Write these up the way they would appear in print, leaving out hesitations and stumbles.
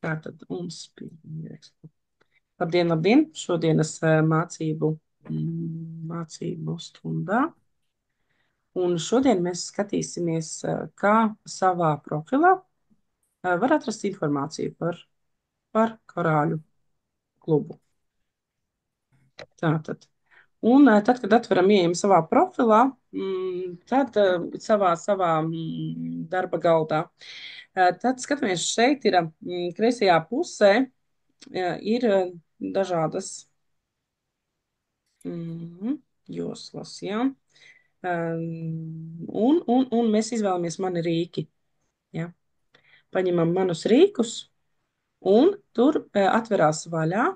Tātad un spīdnieks. Labdien, labdien! Šodienas mācību stundā. Un šodien mēs skatīsimies, kā savā profilā var atrast informāciju par korāļu klubu. Tātad. Un tad, kad atveram ieejam savā profilā, tad savā darba galdā, tad skatāmies šeit ir kreisajā pusē ir dažādas joslas, jā. Un mēs izvēlamies mani rīki, jā. Paņemam manus rīkus, un tur atverās vaļā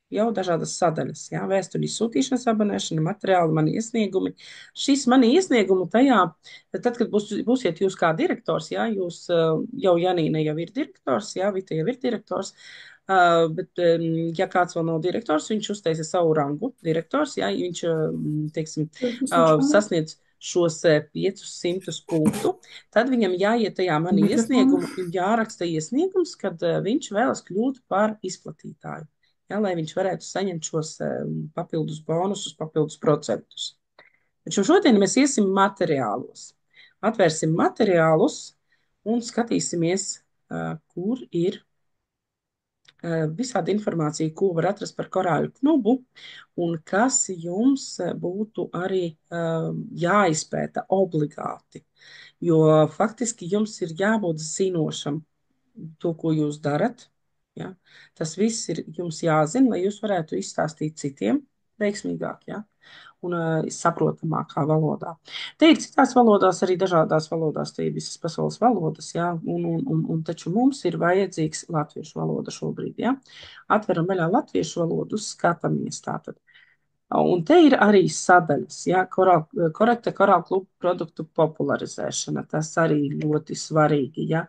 jau dažādas sadaļas, jā, vēstuļu izsūtīšanas abonēšana, materiāli, mani iesniegumi. Šis mani iesniegumi tajā, tad, kad būsiet jūs kā direktors, jā, jūs jau Janīna jau ir direktors, jā, Vita jau ir direktors, bet ja kāds vēl nav direktors, viņš uztaisa savu rangu direktors, jā, viņš, teiksim, sasniedz šos 500 punktu, tad viņam jāiet tajā mani iesniegumu un jāraksta iesniegums, kad viņš vēlas kļūt par izplatītāju. Ja, lai viņš varētu saņemt šos papildus bonusus, papildus procentus. Taču šodien mēs iesim materiālos. Atvērsim materiālus un skatīsimies, kur ir visāda informācija, ko var atrast par korāļu klubu un kas jums būtu arī jāizpēta obligāti. Jo faktiski jums ir jābūt zinošam to, ko jūs darat. Ja? Tas viss ir jums jāzina, lai jūs varētu izstāstīt citiem veiksmīgāk, ja? Un saprotamākā valodā. Te ir citās valodās, arī dažādās valodās, te ir visas pasaules valodas, ja? Un taču mums ir vajadzīgs latviešu valoda šobrīd. Ja? Atveram vaļā latviešu valodu, skatāmies tātad. Un te ir arī sadaļas, ja, korekta korāla kluba produktu popularizēšana. Tas arī ļoti svarīgi. Ja.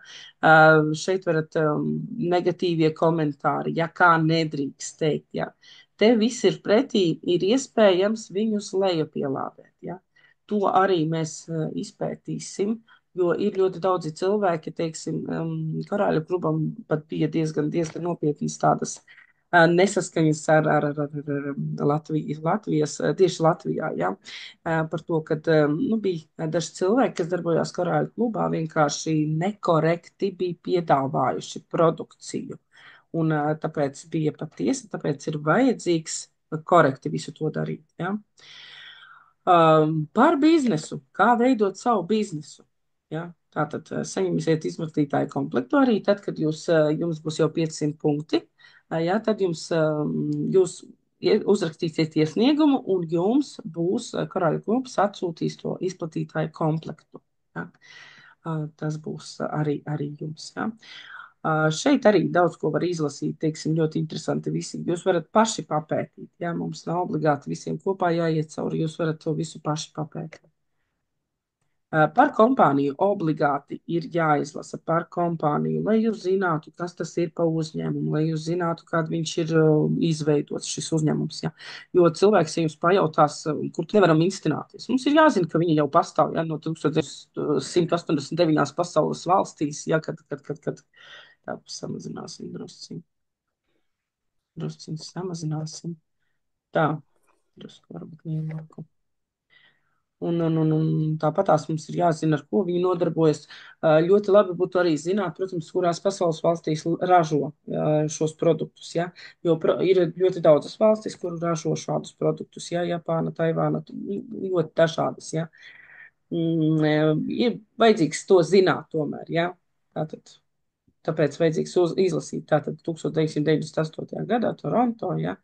Šeit varat negatīvie komentāri, ja kā nedrīkst teikt. Ja. Te viss ir pretī, ir iespējams viņus lejupielādēt. Ja. To arī mēs izpētīsim, jo ir ļoti daudzi cilvēki, teiksim, korāļu klubam pat bija diezgan nopietnas tādas nesaskaņas ar Latvijas, tieši Latvijā, ja, par to, ka bija daži cilvēki, kas darbojās korāļu klubā, vienkārši nekorekti bija piedāvājuši produkciju. Un tāpēc bija patiesa, tāpēc ir vajadzīgs korekti visu to darīt. Ja. Par biznesu, kā veidot savu biznesu. Ja. Tātad saņemsiet izplatītāju komplektu arī tad, kad jums būs jau 500 punkti. Ja, tad jūs uzrakstīsiet iesniegumu un jums būs korāļu klubs atsūtīs to izplatītāju komplektu. Ja. Tas būs arī jums. Ja. Šeit arī daudz ko var izlasīt, teiksim, ļoti interesanti visi. Jūs varat paši papētīt, ja, mums nav obligāti visiem kopā jāiet cauri, jūs varat to visu paši papētīt. Par kompāniju obligāti ir jāizlasa par kompāniju, lai jūs zinātu, kas tas ir pa uzņēmumu, lai jūs zinātu, kād viņš ir izveidots šis uzņēmums. Ja? Jo cilvēks, ja jums pajautās, kur nevaram instināties, mums ir jāzina, ka viņi jau pastāv, ja, no 1189 pasaules valstīs, ja, kad tā samazināsim drusciņ samazināsim. Tā, drusku varbūt lielāku. Un tāpatās mums ir jāzina, ar ko viņi nodarbojas. Ļoti labi būtu arī zināt, protams, kurās pasaules valstīs ražo šos produktus. Ja? Jo ir ļoti daudzas valstis, kur ražo šādus produktus. Ja? Japāna, Taivāna, ļoti dažādas. Ja? Ir vajadzīgs to zināt tomēr. Ja? Tāpēc vajadzīgs izlasīt tātad 1998. gadā Toronto, ja,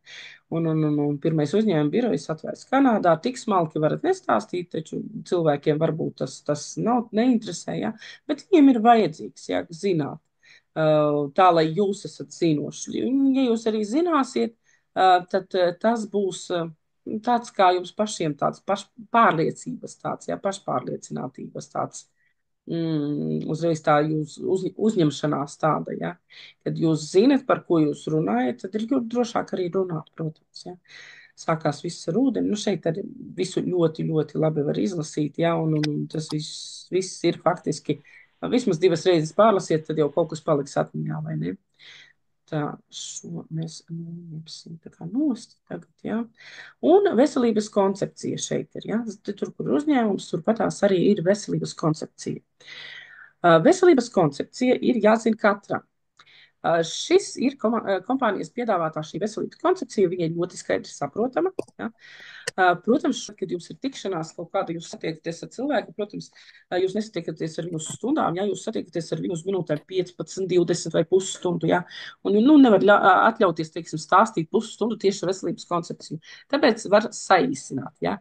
un pirmais uzņēmuma birojs atvērts Kanādā. Tik smalki varat nestāstīt, taču cilvēkiem varbūt tas neinteresē, ja, bet viņiem ir vajadzīgs, ja, zināt, tā, lai jūs esat zinoši. Ja jūs arī zināsiet, tad tas būs tāds kā jums pašiem tāds pārliecības tāds, ja, pašpārliecinātības tāds. Uzreiz tā jūs uzņemšanās tāda, ja, kad jūs zinat, par ko jūs runājat, tad ir ļoti drošāk arī runāt, protams, ja. Sākās viss ar ūdeni, šeit arī visu ļoti, ļoti labi var izlasīt, ja, un tas viss ir faktiski Vismaz 2 reizes pārlasiet, tad jau kaut kas paliks atmiņā, vai ne? Tā, šo mēs noņemsim tā kā nost tagad, jā. Un veselības koncepcija šeit ir, jā. Tur, kur uzņēmums, turpatās arī ir veselības koncepcija. Veselības koncepcija ir jāzina katram. Šis ir kompānijas piedāvātā šī veselības koncepcija, viņa ir ļoti skaidri saprotama. Ja? Protams, kad jums ir tikšanās kaut kāda, jūs satiekaties ar cilvēku, protams, jūs nesatiekaties ar viņu uz stundām, ja jūs satiekaties ar viņu uz minūtēm 15, 20 vai pusstundu, ja? Un nu, nevar atļauties, teiksim, stāstīt pusstundu tieši ar veselības koncepciju. Tāpēc var saīsināt, ja?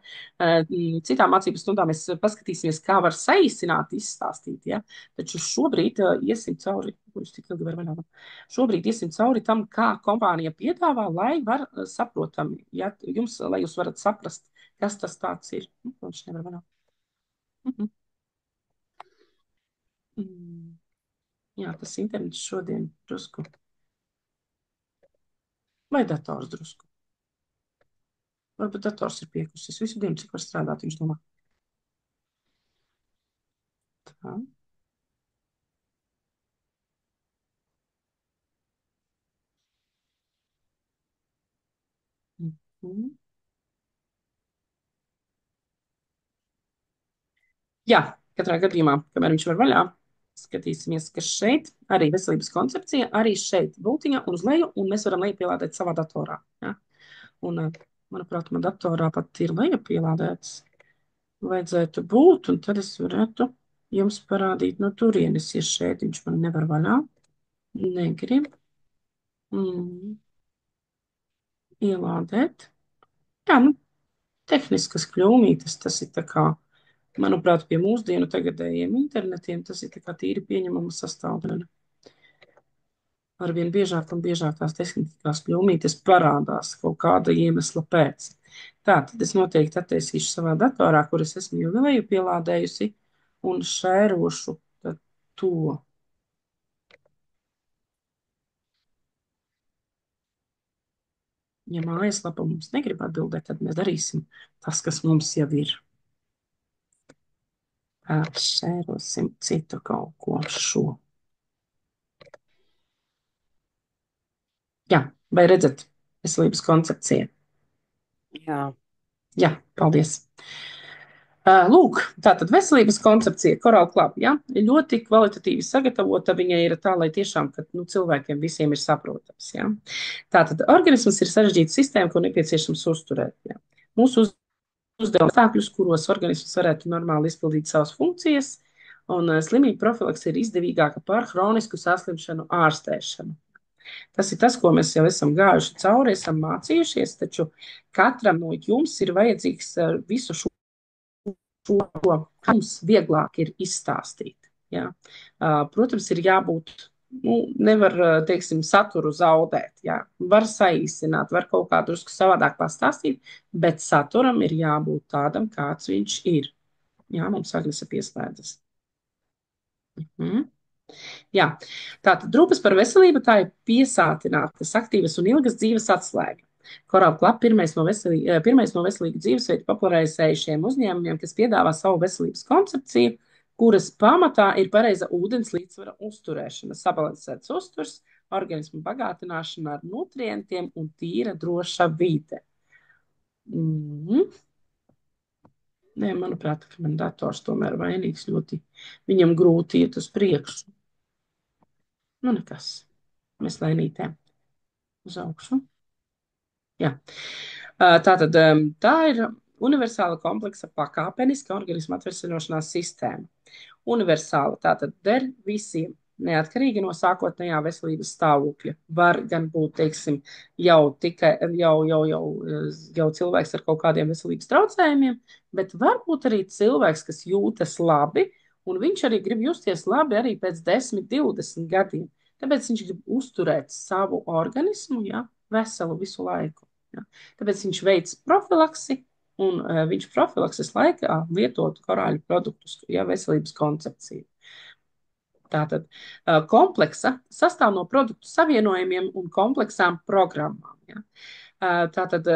Citām mācību stundām mēs paskatīsimies, kā var saīsināt, izstāstīt, ja? Taču šobrīd iesim cauri, kurš tik ilgi var vaļā. Šobrīd iesim cauri tam, kā kompānija piedāvā, lai var saprotami, ja jums, lai jūs varat saprast, kas tas tāds ir. Viņš nevar manāt. Mhm. Mm. Jā, tas internets šodien drusku. Vai dators drusku. Varbūt dators ir piekusis. Visu dienu, cik var strādāt, viņš domā. Tā. Mhm. Jā, katrā gadījumā, kamēr viņš var vaļā, skatīsimies, kas šeit arī veselības koncepcija, arī šeit bultiņa un uz leju, un mēs varam lejupielādēt savā datorā. Ja? Un, manuprāt, man datorā pat ir lejupielādēts. Vajadzētu būt, un tad es varētu jums parādīt no turienes, ja šeit viņš man nevar vaļā. Negrib. Mm. Ielādēt. Jā, nu, tehniskas kļūmītes, tas ir tā kā, manuprāt, pie mūsdienu tagadējiem internetiem, tas ir tā kā tīri pieņemama sastāvdaļa. Arvien biežāk un biežāk tās tehniskās kļūmītes parādās kaut kāda iemesla pēc. Tā, tad es noteikti attaisīšu savā datorā, kur es esmu jau lejupielādējusi, un šērošu to. Ja mājaslapa mums negrib atbildēt, tad mēs darīsim tas, kas mums jau ir. Šērosim citu kaut ko šo. Jā, vai redzat veselības koncepcija? Jā. Jā, paldies. Lūk, tātad veselības koncepcija, Coral Club, ja, ir ļoti kvalitatīvi sagatavota. Viņa ir tā, lai tiešām, ka cilvēkiem visiem ir saprotams. Ja. Tātad organisms ir sarežģīta sistēma, ko nepieciešams uzturēt. Ja. Mūsu uzdevuma apstākļus, kuros organisms varētu normāli izpildīt savas funkcijas, un slimību profilaks ir izdevīgāka par hronisku saslimšanu ārstēšanu. Tas ir tas, ko mēs jau esam gājuši cauri, esam mācījušies, taču katram no jums ir vajadzīgs visu šo mums vieglāk ir izstāstīt. Ja? Protams, ir jābūt, nevar, teiksim, saturu zaudēt. Ja? Var saīsināt, var kaut kā drusku savādāk pastāstīt, bet saturam ir jābūt tādam, kāds viņš ir. Jā, mums Agnese pieslēdzas. Mhm. Jā, tātad rūpes par veselību tā ir piesātinātas, aktīvas un ilgas dzīves atslēga. Coral Club pirmais no veselīgu dzīvesveidu popularizējušiem uzņēmumiem, kas piedāvā savu veselības koncepciju, kuras pamatā ir pareiza ūdens līdzsvara uzturēšana, sabalansēts uzturs, organismu bagātināšana ar nutrientiem un tīra, droša vide. Nē, manuprāt, ka man dators tomēr vainīgs ļoti. Viņam grūti iet uz priekšu. Nu, nekas. Mēs lēnītēm uz augšu. Jā. Tātad tā ir universāla kompleksa pakāpeniska organisma atvesaļošanās sistēma. Universāla tātad der visiem, neatkarīgi no sākotnējā veselības stāvokļa. Var gan būt, teiksim, jau cilvēks ar kaut kādiem veselības traucējumiem, bet varbūt arī cilvēks, kas jūtas labi, un viņš arī grib justies labi arī pēc 10, 20 gadiem. Tāpēc viņš grib uzturēt savu organismu, ja, veselu visu laiku. Ja. Tāpēc viņš veic profilaksi, un viņš profilakses laikā lietotu korāļu produktus, ja veselības koncepciju. Tātad kompleksa sastāv no produktu savienojumiem un kompleksām programmām. Ja. Tātad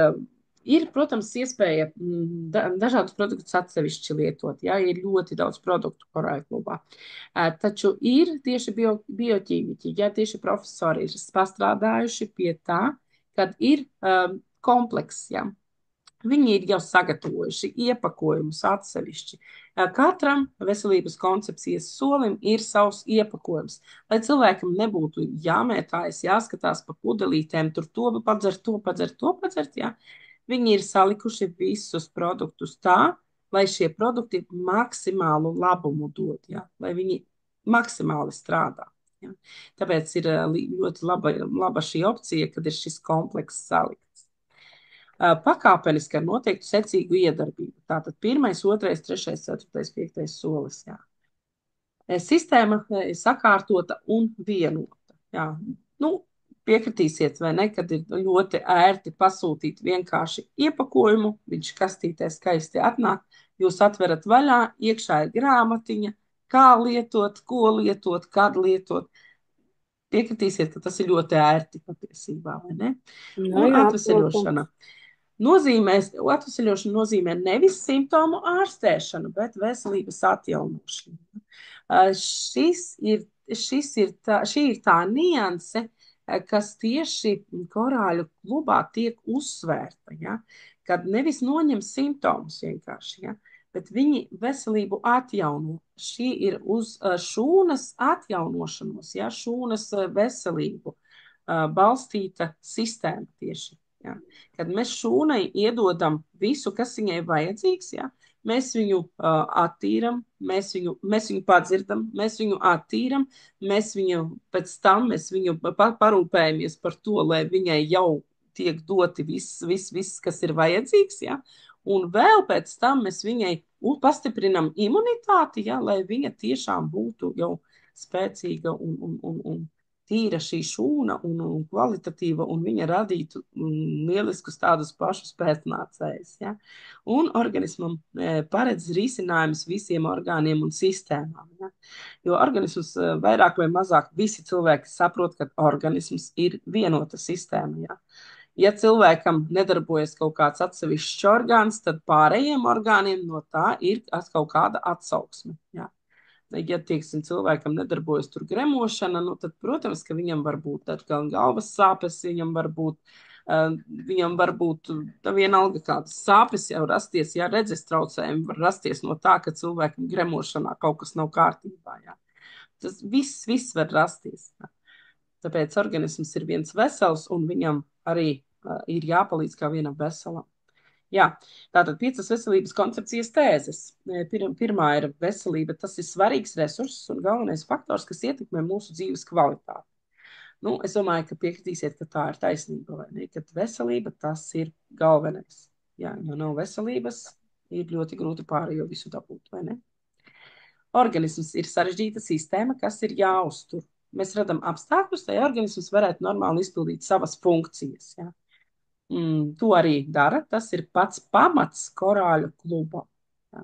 Ir, protams, iespēja dažādus produktus atsevišķi lietot. Jā, ir ļoti daudz produktu korāļu klubā. Taču ir tieši bioķīmiķi, ja tieši profesori ir pastrādājuši pie tā, kad ir komplekss. Ja. Viņi ir jau sagatavojuši iepakojumus atsevišķi. Katram veselības koncepcijas solim ir savs iepakojums, lai cilvēkam nebūtu jāmētājas, jāskatās pa pudelītēm, tur to padzert, to padzert, to padzert. Jā. Viņi ir salikuši visus produktus tā, lai šie produkti maksimālu labumu dod, jā, lai viņi maksimāli strādā. Jā. Tāpēc ir ļoti laba šī opcija, kad ir šis komplekss salikts. Pakāpeniski ar noteiktu secīgu iedarbību. Tātad 1., 2., 3., 4., 5. solis. Jā. Sistēma ir sakārtota un vienota. Jā. Nu, piekritīsiet, vai ne, kad ir ļoti ērti pasūtīt vienkārši iepakojumu, viņš kastītē skaisti atnāk, jūs atverat vaļā, iekšā ir grāmatiņa, kā lietot, ko lietot, kad lietot. Piekritīsiet, ka tas ir ļoti ērti patiesībā, vai ne? Nu, Un jā, atveseļošana. protams. Atvesaļošana nozīmē nevis simptomu ārstēšanu, bet veselības atjaunošanu. Šī ir tā nianse, kas tieši korāļu klubā tiek uzsvērta. Ja? Kad nevis noņem simptomus vienkārši, ja? Bet viņi veselību atjauno. Šī ir uz šūnas atjaunošanos, ja? Šūnas veselību balstīta sistēma tieši. Ja? Kad mēs šūnai iedodam visu, kas viņai vajadzīgs, ja? Mēs viņu attīram, mēs viņu padzirdam, mēs viņu attīram, pēc tam mēs viņu parūpējamies par to, lai viņai jau tiek doti viss, kas ir vajadzīgs, ja? Un vēl pēc tam mēs viņai pastiprinam imunitāti, ja? Lai viņa tiešām būtu jau spēcīga un tīra šī šūna un kvalitatīva, un viņa radītu lieliskus tādus pašus pēcnācējus. Ja? Un organismam paredz risinājumus visiem orgāniem un sistēmām. Ja? Jo organisms vairāk vai mazāk visi cilvēki saprot, ka organisms ir vienota sistēma. Ja? Ja cilvēkam nedarbojas kaut kāds atsevišķs orgāns, tad pārējiem orgāniem no tā ir kaut kāda atsauksme. Ja? Ja, teiksim, cilvēkam nedarbojas tur gremošana, nu, tad, protams, ka viņam var būt gan galvas sāpes, viņam var būt vienalga kādas sāpes jau rasties, ja redzes traucējumi var rasties no tā, ka cilvēkam gremošanā kaut kas nav kārtībā. Ja. Tas viss var rasties. Ja. Tāpēc organisms ir viens vesels un viņam arī ir jāpalīdz kā vienam veselam. Jā, tātad 5 veselības koncepcijas tēzes. Pirmā ir veselība. Tas ir svarīgs resurss un galvenais faktors, kas ietekmē mūsu dzīves kvalitāti. Nu, es domāju, ka piekritīsiet, ka tā ir taisnība, vai ne? Kad veselība tas ir galvenais. Jā, jo nav veselības, ir ļoti grūti pārējo visu dabūt, vai ne? Organisms ir sarežģīta sistēma, kas ir jāuztur. Mēs radam apstākļus, lai organisms varētu normāli izpildīt savas funkcijas. Jā. To arī dara. Tas ir pats pamats korāļu klubam. Ja?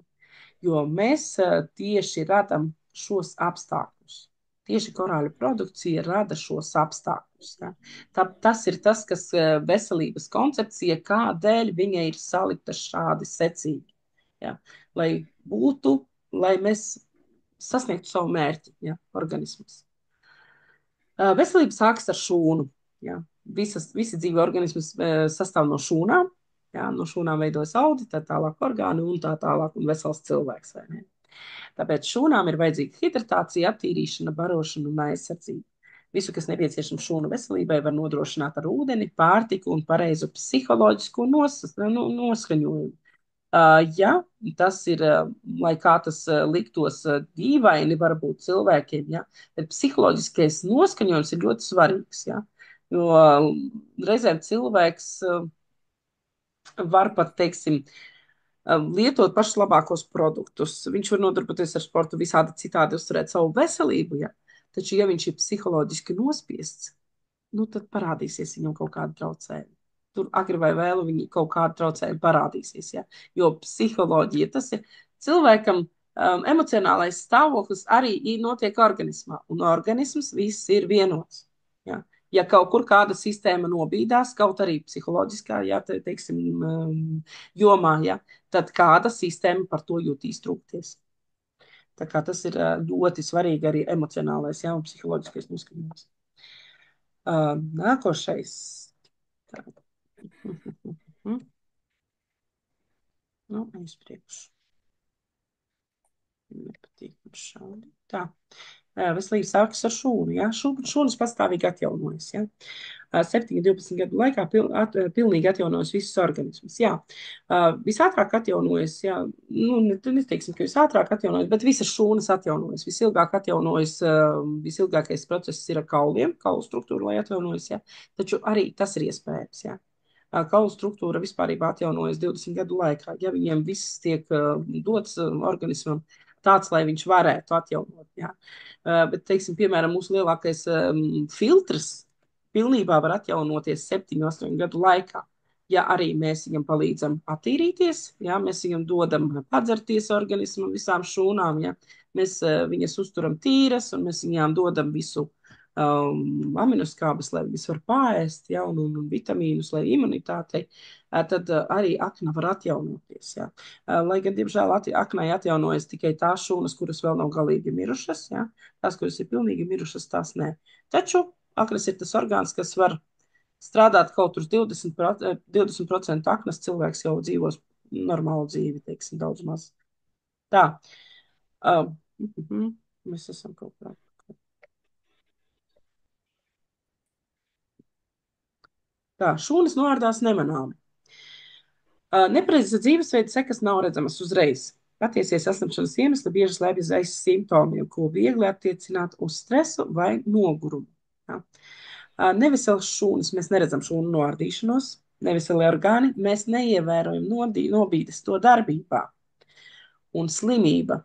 Jo mēs tieši radam šos apstākļus. Tieši korāļu produkcija rada šos apstākļus. Ja? Tas ir tas, kas veselības koncepcija, kādēļ viņa ir salikta šādi secīgi. Ja? Lai mēs sasniegtu savu mērķi, ja? Organismus. Veselība sākas ar šūnu. Ja? Visi dzīvi organismi sastāv no šūnām. Ja? No šūnām veidojas audi, tad tālāk orgāni un tā tālāk un vesels cilvēks. Tāpēc šūnām ir vajadzīga hidratācija, attīrīšana, barošana un aizsardzība. Visu, kas nepieciešams šūnu veselībai, var nodrošināt ar ūdeni, pārtiku un pareizu psiholoģisku noskaņojumu. Ja tas ir, lai kā tas liktos dīvaini, varbūt cilvēkiem, ja, tad psiholoģiskais noskaņojums ir ļoti svarīgs. Ja, jo reizēm cilvēks var pat, teiksim, lietot pašus labākos produktus. Viņš var nodarboties ar sportu, visādi citādi uzturēt savu veselību, ja, taču, ja viņš ir psiholoģiski nospiests, nu, tad parādīsies viņam kaut kāda traucējuma. Tur agri vai vēlu viņi kaut kāda traucējuma parādīsies. Ja? Jo psiholoģija, tas ir cilvēkam emocionālais stāvoklis arī notiek organismā. Un organisms viss ir vienots. Ja? Ja kaut kur kāda sistēma nobīdās, kaut arī psiholoģiskā, jā, teiksim, jomā, jā, tad kāda sistēma par to jutīs trūkties. Tā kā tas ir ļoti svarīgi arī emocionālais, jā, un psiholoģiskais noskaņojums. Nākošais. Tā. Nu, aizpriekšu. Nepatīk man šādi. Tā. Veselība sākas ar šūnu. Ja? Šūnas pastāvīgi atjaunojas. Ja? 7, 12 gadu laikā pilnīgi atjaunojas visas organismas. Jā. Visātrāk atjaunojas, jā, nu, neteiksim, ka visātrāk atjaunojas, bet visas šūnas atjaunojas. Visilgāk atjaunojas, visilgākais process ir ar kauliem, kaulu struktūra, lai atjaunojas. Jā. Taču arī tas ir iespējams. Jā. Kaulu struktūra vispār atjaunojas 20 gadu laikā. Ja viņiem viss tiek dots organismam tāds, lai viņš varētu atjaunot. Jā. Bet, teiksim, piemēram, mūsu lielākais filtrs pilnībā var atjaunoties 7, 8 gadu laikā. Ja arī mēs viņam palīdzam attīrīties, ja mēs viņam dodam padzerties organismu visām šūnām, ja mēs viņas uzturam tīras un mēs viņām dodam visu aminoskābes, lai viņas var pārēst, ja, un vitamīnus, lai imunitātei, tad arī akna var atjaunoties. Ja. Lai gan, diemžēl, aknai atjaunojas tikai tās šūnas, kuras vēl nav galīgi mirušas, ja. Tās, kuras ir pilnīgi mirušas, tās nē. Taču aknas ir tas orgāns, kas var strādāt kaut uz 20% aknas, cilvēks jau dzīvos normālu dzīvi, teiksim, daudz maz. Tā. Mēs esam kaut kā. Tā, šūnas noārdās nemanāmi. Nepareizas dzīvesveida sekas nav redzamas uzreiz. Patiesie saslimšanas iemesli bieži slēpjas aiz simptomiem, ko viegli attiecināt uz stresu vai nogurumu. Ja? Neveselas šūnas, mēs neredzam šūnu noārdīšanos, neveseli orgāni, mēs neievērojam nobīdes to darbībā. Un slimība,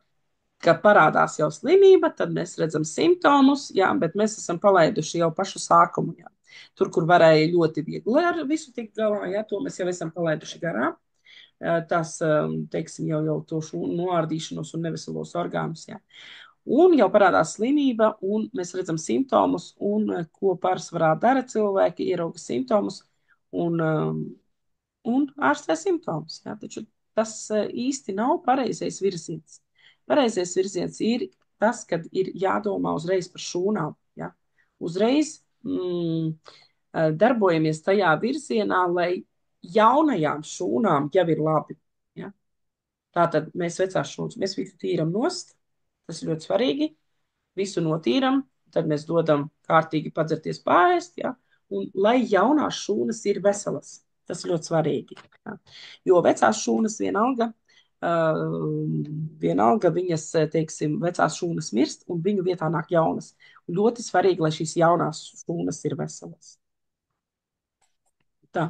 kad parādās jau slimība, tad mēs redzam simptomus, jā, bet mēs esam palaiduši jau pašu sākumu. Jā. Tur, kur varēja ļoti viegli ar visu tikt galā, jā, to mēs jau esam palaiduši garām. Tās, teiksim, jau to šūnu noārdīšanos un neveselos orgānus. Jā. Un jau parādās slimība, un mēs redzam simptomus, un ko pārsvarā dara cilvēki, ierauga simptomus un ārstē simptomus. Jā. Taču tas īsti nav pareizais virziens. Pareizais virziens ir tas, kad ir jādomā uzreiz par šūnām. Ja? Uzreiz darbojamies tajā virzienā, lai jaunajām šūnām jau ir labi. Ja? Tātad mēs vecās šūnas, mēs visu tīram nost, tas ir ļoti svarīgi, visu notīram, tad mēs dodam kārtīgi padzerties pārēst, ja? Un lai jaunās šūnas ir veselas. Tas ir ļoti svarīgi. Ja? Jo vecās šūnas vienalga viņas, teiksim, vecās šūnas mirst un viņu vietā nāk jaunas. Un ļoti svarīgi, lai šīs jaunās šūnas ir veselas. Tā.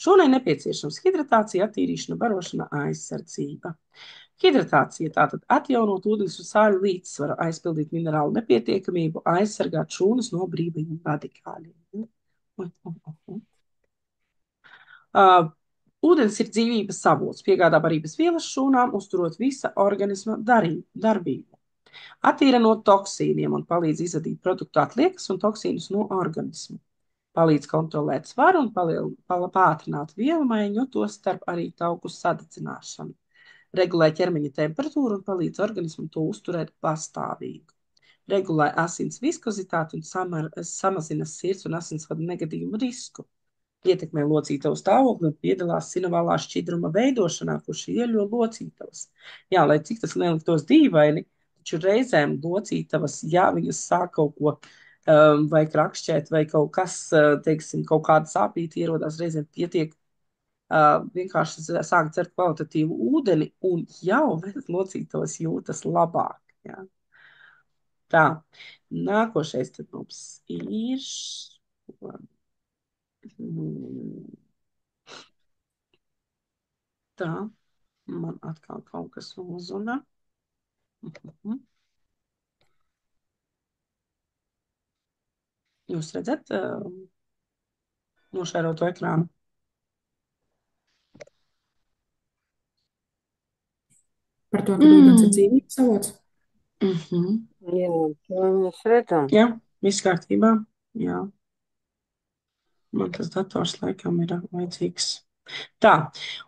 Šūnai nepieciešams hidratācija, attīrīšana, barošana, aizsardzība. Hidratācija tātad atjaunot ūdens un sāļu līdzsvaru, aizpildīt minerālu nepietiekamību, aizsargāt šūnas no brīvajiem radikāļiem. Ūdens ir dzīvības avots, piegādā barības vielas šūnām, uzturot visa organisma darbību. Attīra no toksīniem un palīdz izadīt produktu atliekas un toksīnus no organisma. Palīdz kontrolēt svaru un pātrināt vielu maiņu, to starp arī tauku sadedzināšanu. Regulē ķermeņa temperatūru un palīdz organismam to uzturēt pastāvīgu. Regulē asins viskozitāti un samazina sirds un asinsvadu negadījumu risku. Ietekmē locītavu stāvokli un piedalās sinovālā šķidruma veidošanā, kurš ieļo locītavas. Jā, lai cik tas neliktos dīvaini, taču reizēm locītavas, ja viņas sāk kaut ko vai krakšķēt, vai kaut kas, teiksim, kaut kāda sāpīta ierodās, reizēm pietiek vienkārši sāk dzert kvalitatīvu ūdeni un jau locītavas jūtas labāk. Jā. Tā, nākošais tad mums ir... Tā, man atkal kaut kas uzzuda. Jūs redzat nošēroto ekrānu? Par to, ka ūdens ir dzīvības avots. Mhm. Jā, to mēs redzam. Jā, viss kārtībā. Jā. Man tas dators laikam ir vajadzīgs. Tā,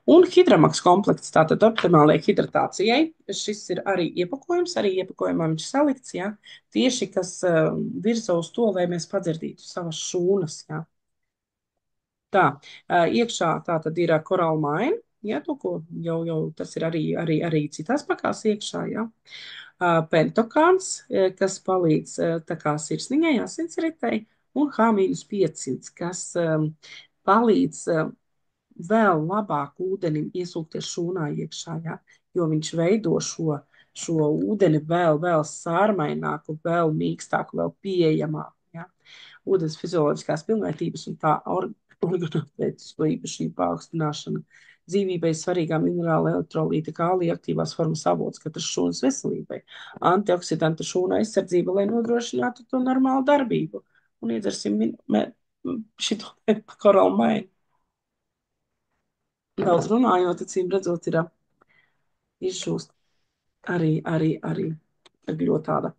un hidramaks komplekts, tātad optimālajai hidratācijai. Šis ir arī iepakojums, arī iepakojumā viņš salikts, jā, tieši kas virza uz to, lai mēs padzirdītu savas šūnas, jā. Tā, iekšā tā tad ir korāla maina, jā, to, ko jau tas ir arī citās pakās iekšā, jā. Pentokāns, kas palīdz tā kā sirsniņai, asinsritei, un H-500, kas palīdz vēl labāk ūdenim iesūkties šūnā iekšā, ja? Jo viņš veido šo ūdeni vēl sārmaināku, vēl mīkstāku, vēl pieejamāku. Ja? Ūdens fizioloģiskās pilnvērtības un tā organoleptisko īpašību paaugstināšana. Dzīvībai svarīgā minerāla elektrolīta kālija aktīvās formas avots katras šūnas veselībai. Antioksidantu šūna aizsardzība, lai nodrošinātu to normālu darbību. Un iedzersim šito korālu mainu. Daudz runājot, acīm redzot, ir izžūst arī ļoti tāda.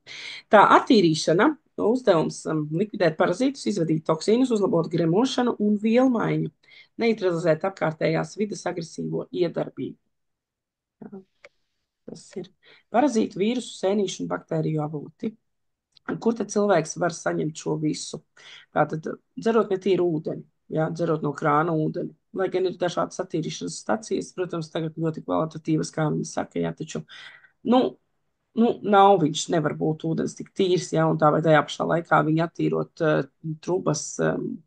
Tā attīrīšana, uzdevums likvidēt parazītus, izvadīt toksīnus, uzlabot gremošanu un vielmaiņu, neutralizēt apkārtējās vides agresīvo iedarbību. Jā, tas ir parazītu, vīrusu, sēnīšu un baktēriju avoti. Kur tad cilvēks var saņemt šo visu? Tātad, dzerot netīru ūdeni, jā, dzerot no krāna ūdeni. Lai gan ir dažādas attīrīšanas stacijas, protams, tagad ļoti kvalitatīvas, kā viņi saka, jā, taču, nu, nav viņš nevar būt ūdens tik tīrs, ja, un tā vai tajā pašā laikā viņi attīrot trubas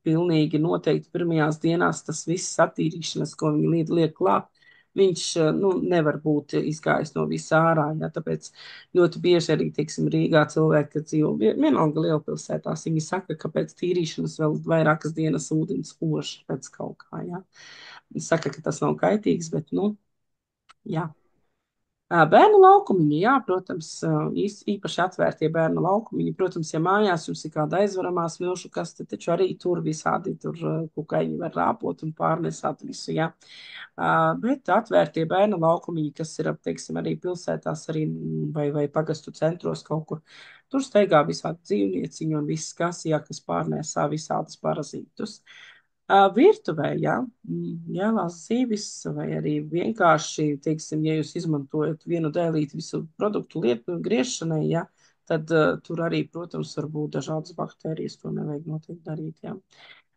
pilnīgi noteikti pirmajās dienās, tas viss attīrīšanas, ko viņi liek klāt, viņš, nevar būt izgājis no visā ārā, ja, tāpēc ļoti bieži arī, teiksim, Rīgā cilvēki, kad dzīvo vienalga lielpilsētās, viņi saka, ka pēc tīrīšanas vēl vairākas dienas ūdens ož pēc kaut kā, ja. Viņi saka, ka tas nav kaitīgs, bet, jā. Bērnu laukumiņi, jā, protams, īpaši atvērtie bērnu laukumiņi. Protams, ja mājās jums ir kāda aizvaramā smilšu kaste, taču arī tur visādi tur kukaiņi var rāpot un pārnesāt visu, jā. Bet atvērtie bērnu laukumiņi, kas ir, teiksim, arī pilsētās arī vai pagastu centros kaut kur, tur steigā visādi dzīvnieciņi un viss kas, jā, kas pārnēsā visādus parazītus. Virtuvē, jā, jālās zīvis, vai arī vienkārši, teiksim, ja jūs izmantojat vienu dēlīti visu produktu lietu griešanai, jā, tad tur arī, protams, var būt dažādas baktērijas, to nevajag noteikti darīt, jā.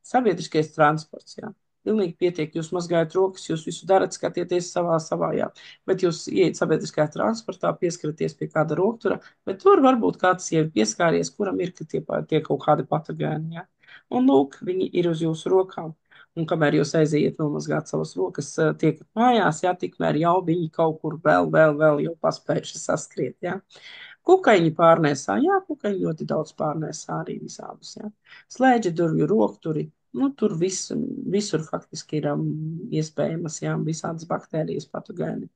Sabiedriskais transports, jā. Pilnīgi pietiek, jūs mazgājat rokas, jūs visu darat, skatieties savā, jā. Bet jūs ieiet sabiedriskajā transportā, pieskaraties pie kāda roktura, bet tur varbūt kāds jau pieskāries, kuram ir tie kaut kādi patogēni, jā. Un lūk, viņi ir uz jūsu rokām. Un kamēr jūs aiziet nomazgāt savas rokas, tiekat mājās, jā, tikmēr jau viņi kaut kur vēl jau paspējuši saskriet, jā. Kukaiņi pārnēsā, jā, kukaiņi ļoti daudz pārnēsā arī visādus, jā. Slēdži, durvju, rokturi, tur visur faktiski ir iespējamas, jā, visādas baktērijas, patogēni.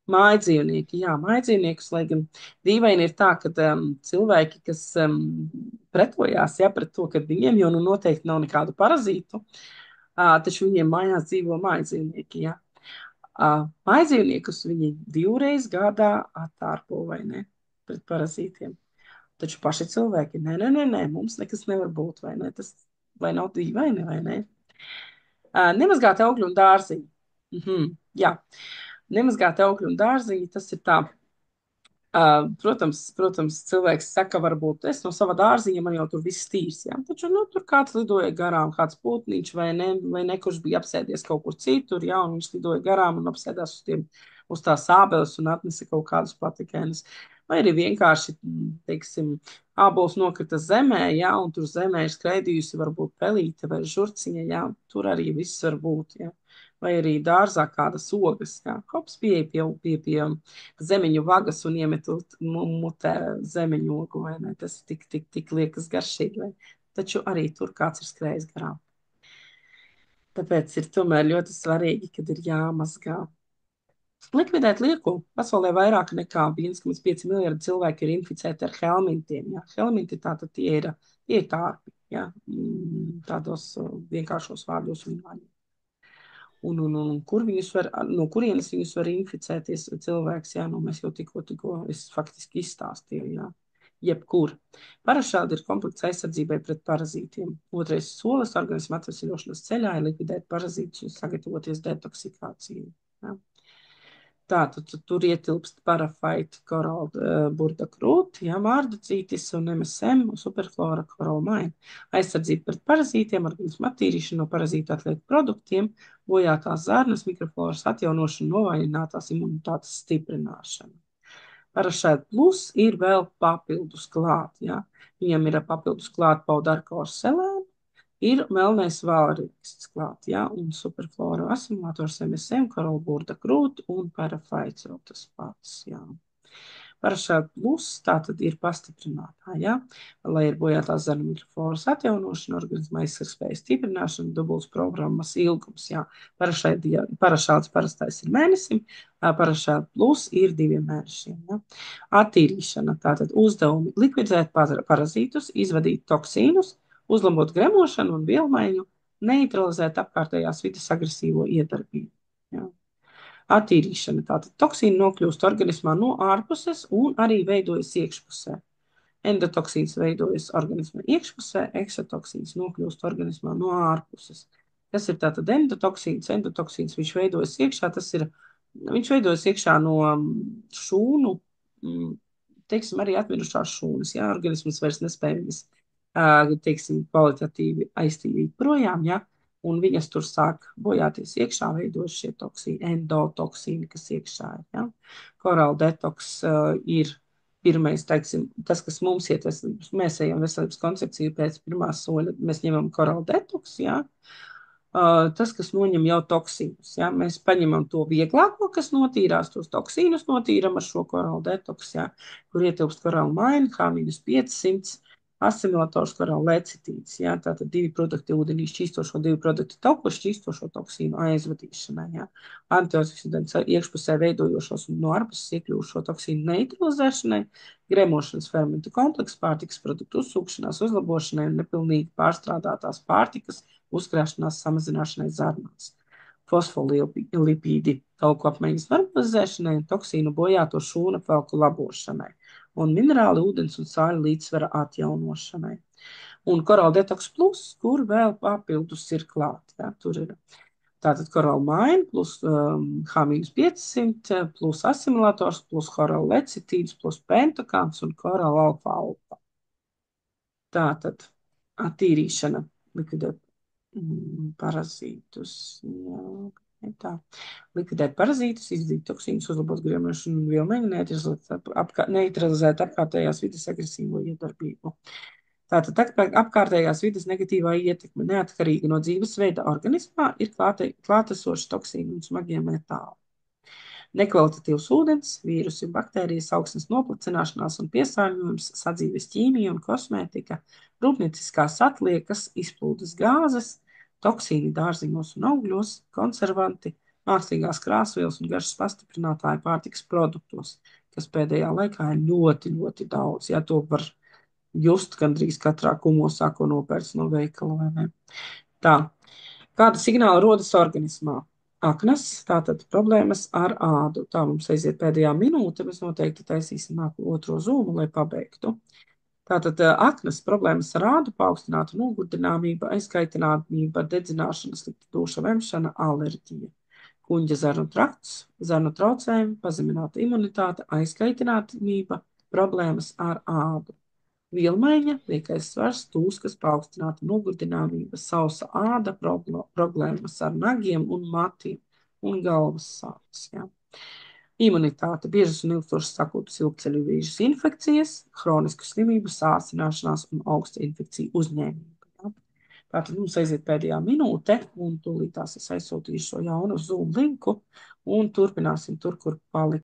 Mājdzīvnieki, jā, mājdzīvniekus, lai gan dīvaini ir tā, ka cilvēki, kas pretojās, jā, pret to, ka viņiem jau noteikti nav nekādu parazītu, taču viņiem mājās dzīvo mājdzīvnieki, jā. Mājdzīvniekus viņi 2 reizes gadā attārpo, vai ne, pret parazītiem. Taču paši cilvēki, nē, mums nekas nevar būt, vai ne, tas vai nav dīvaini, vai ne. Nemazgāt augļu un dārziņu. Jā, nemazgāt augļu un dārziņu, tas ir tā. Protams, cilvēks saka, varbūt es no sava dārziņa, man jau tur viss tīrs, jā. Taču, tur kāds lidoja garām, kāds putniņš vai ne, kurš bija apsēdies kaut kur citur, jā, un viņš lidoja garām un apsēdās uz tās ābeles un atnesa kaut kādus patikēnus. Vai arī vienkārši, teiksim, ābols nokrita zemē, jā, un tur zemē ir skraidījusi varbūt pelīte vai žurciņa, jā, tur arī viss var būt, jā. Vai arī dārzā kādas ogas, jā, hops pie zemiņu vagas un iemetot mutē zemiņu ogu, vai ne? Tas tik liekas garšīgi, vai? Taču arī tur kāds ir skrējis garām. Tāpēc ir tomēr ļoti svarīgi, kad ir jāmazgā. Likvidēt lieko. Pasaulē vairāk nekā 1,5 miljardi cilvēki ir inficēti ar helmintiem. Jā. Helminti tātad tie ir tārpi, jā, tādos vienkāršos vārdos un vārdos. Un kur viņus no kurienes viņus var inficēties cilvēks, jā, mēs jau tikko es faktiski izstāstīju, jā. jebkur. Parašādi ir komplekts aizsardzībai pret parazītiem. Otrais solis organisma atvesļošanas ceļā ir likvidēt parazītus un sagatavoties detoksikācijai. Ja. Tātad tur ietilpst parafaita, korāla burda krūti, ja, mārdacītis un MSM, superflora, korāla maina. Aizsardzība pret parazītiem, organismu attīrīšana no parazītu atlieku produktiem, bojātās zarnas, mikrofloras atjaunošana, novājinātās imunitātes stiprināšana. Parašādi plus ir vēl papildus klāt, ja. Viņam ir papildus klāt paudarkors selēna, ir melnais vālraksts klāt, ja, un superflora asimilators MSM, korolburda krūt un parafaits jau tas pats, jā. Parašādi plus tā tad ir pastiprinātā, ja, lai ir bojātās zarnu mikrofloras atjaunošana, organisma aizsargspējas stiprināšana, dubults programmas ilgums, jā. Parašāds parastais ir mēnesim, parašādi plus ir 2 mēnešiem, ja. Attīrīšana, tātad uzdevumi likvidēt parazītus, izvadīt toksīnus, uzlabot gremošanu un vielmaiņu, neutralizēt apkārtējās vides agresīvo iedarbību. Ja. Attīrīšana, tātad toksīni nokļūst organismā no ārpuses un arī veidojas iekšpusē. Endotoksīns veidojas organisma iekšpusē, eksotoksīns nokļūst organismā no ārpuses. Kas ir tātad endotoksīns? Endotoksīns viņš veidojas iekšā, viņš veidojas iekšā no šūnu, teiksim, arī atmirušās šūnas, ja organisms vairs nespēj viņas, teiksim, kvalitatīvi aiztīrīt projām, ja, un viņas tur sāk bojāties iekšā, veidojas šie toksīni, endotoksīni, kas iekšā ir, ja. Korāla detoks ir pirmais, teiksim, tas, kas mums iet veselības, mēs ejam veselības koncepciju pēc pirmā soļa, mēs ņemam korāla detoks, ja. Tas, kas noņem jau toksīnus, ja. Mēs paņemam to vieglāko, kas notīrās, tos toksīnus notīram ar šo korāla detoks, ja, kur ietilpst korāla maina, H-500, asimilators korāla lecitīns, ja, tātad 2 produkti ūdenī šķīstošo, 2 produkti tauku šķīstošo toksīnu aizvadīšanai, ja. Antioksidents iekšpusē veidojošos un no ārpuses iekļūšo toksīnu neutralizēšanai, gremošanas fermentu kompleksu, pārtikas produktu uzsūkšanās, uzlabošanai un nepilnīgi pārstrādātās pārtikas uzkrāšanās samazināšanai zarnās. Fosfolipīdi tauku apmaiņas normalizēšanai un toksīnu bojāto šūnu felku labošanai un minerāli, ūdens un sāļu līdzsvara atjaunošanai. Un korāla detoks plus, kur vēl papildus ir klāt. Ja, tur ir tātad korāla maina plus H-500 plus asimilators plus korāla lecitīns plus pentakāns un korāla alfa-alfa. Tātad attīrīšana, likvidēt parazītus, jā, tā. Likvidēt parazītus, izdzīt toksīnus, uzlabot gremošanu un vielmaiņu, neutralizēt apkārtējās vides agresīvo iedarbību. Tātad apkārtējās vides negatīvā ietekme neatkarīga no dzīvesveida organismā ir klātesoši toksīni un smagie metāli. Nekvalitatīvs ūdens, vīrusi, baktērijas, augsnes noplicināšanās un piesārņojums, sadzīves ķīmija un kosmētika, rūpnieciskās atliekas, izplūdes gāzes, toksīni dārziņos un augļos, konservanti, mākslīgās krāsvielas un garšas pastiprinātāji pārtikas produktos, kas pēdējā laikā ir ļoti, ļoti daudz. Ja, to var just gandrīz katrā kumosā, ko nopērts no veikala, vai ne? Tā. Kāda signāla rodas organismā? Aknas, tātad problēmas ar ādu. Tā mums aiziet pēdējā minūte, mēs noteikti taisīsim otro zūmu, lai pabeigtu. Tātad aknas, problēmas ar ādu, paaugstināta nogurdināmība, aizkaitināmība, dedzināšana, slikta duša, vemšana, alerģija. Kuņģa zarnu trakts, zarnu traucējumi, pazemināta imunitāte, aizkaitināmība, problēmas ar ādu. Vielmaiņa, liekais svars, tūskas, paaugstināta nogurdināmība, sausa āda, problēmas ar nagiem un matiem un galvas sāpes. Ja. Imunitāte, biežas un ilgstošas sakūtas ilgceļu vīžas infekcijas, hronisku slimību, sāsināšanās un augsta infekcija uzņēmība. Ja. Tātad mums aiziet pēdējā minūte, un tūlītās es aizsūtīšu šo jaunu Zoom linku, un turpināsim tur, kur palika.